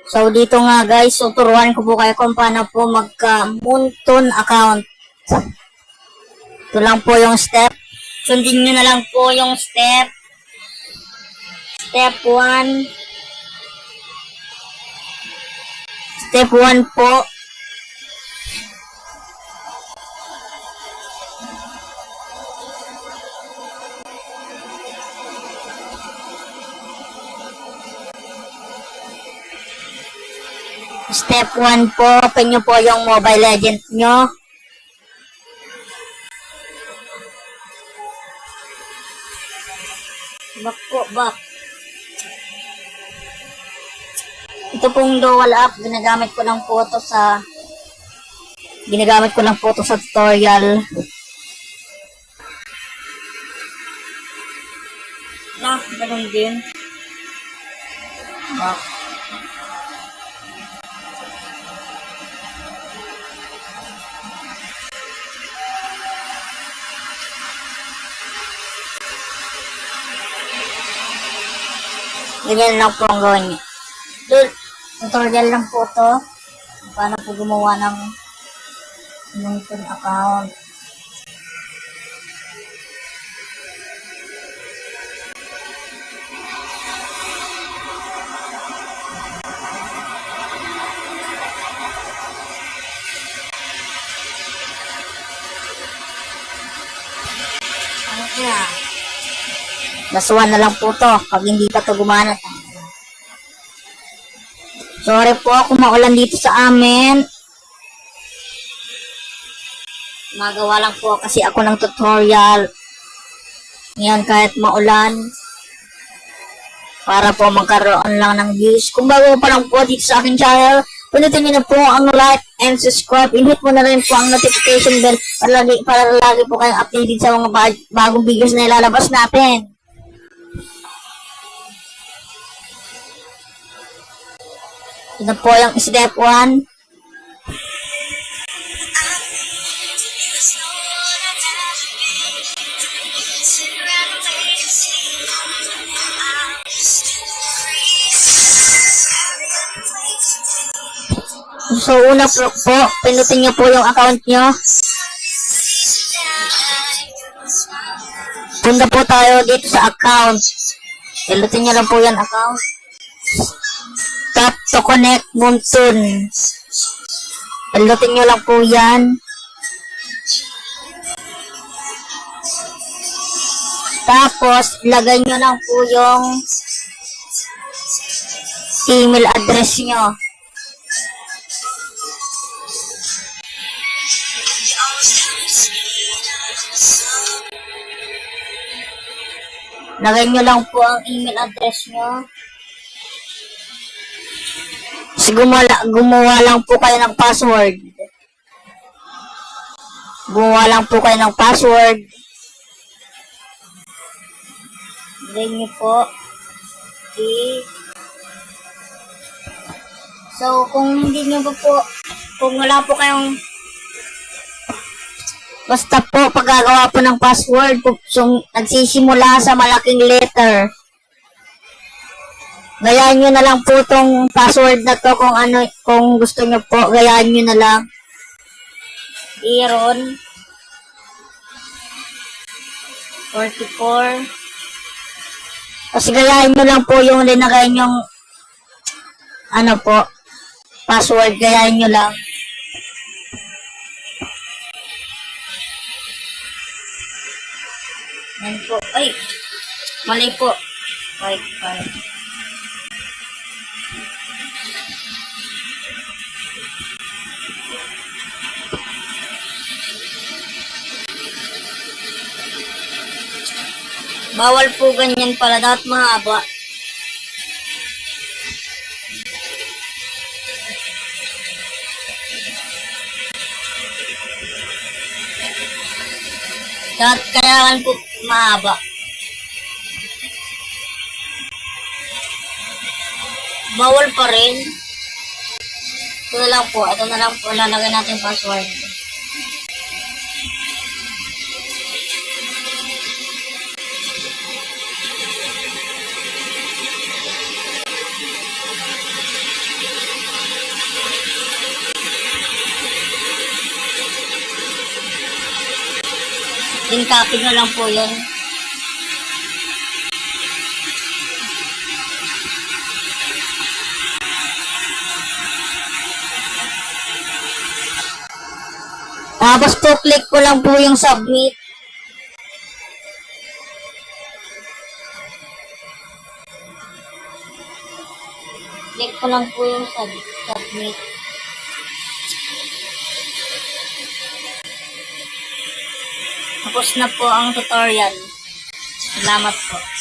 So, dito nga guys, tuturuan ko po kayo kung paano po magka-Moonton account. Ito lang po yung step. Sundin nyo na lang po yung step. Step 1. Step 1 po. Step 1 po, open nyo po yung Mobile Legend nyo. Back po, back. Ito pong dual app, ginagamit ko lang po ito sa tutorial. Ganun din. Back. Ganyan lang po ang gawin niyo. Tutorial lang po to. Paano po gumawa ng Moonton account. Ano kaya? Nasuwan na lang po to pag hindi pa to gumana. Sorry po kung maulan dito sa amin. Magawa lang po kasi ako ng tutorial. Ngayon kahit maulan. Para po magkaroon lang ng views. Kung bago pa lang po dito sa aking channel, pindutin niyo na po ang like and subscribe. I-hit mo na rin po ang notification bell para lagi po kayong updated sa mga bagong videos na ilalabas natin. Ito po yung step 1. So, una po, pinutin nyo po yung account nyo. Punta po tayo dito sa account. Pinutin nyo lang po yan account. Tap to connect Moonton. Pinutin nyo lang po yan. Tapos, lagay nyo lang po yung email address nyo. Lagay nyo lang po ang email address nyo. Gumawa lang po kayo ng password. Lagay nyo po. So, kung wala po kayong basta po, paggagawa po ng password, nagsisimula sa malaking letter. Gayaan nyo na lang po tong password na to kung gusto nyo po, gayaan nyo na lang. Iron 44. Tapos gayaan nyo lang po yung linagay nyong password, gayaan nyo lang. Yan po. Ay! Mali po. Bye. Bawal po ganyan pala. Dapat mahaba. Dapat kailangan po mahaba. Bawal pa rin. Ito na lang po. Lalagay natin password. Then copy nyo lang po yun. Tapos po, click ko lang po yung submit. Click ko lang po yung submit. Tapos na po ang tutorial. Salamat po.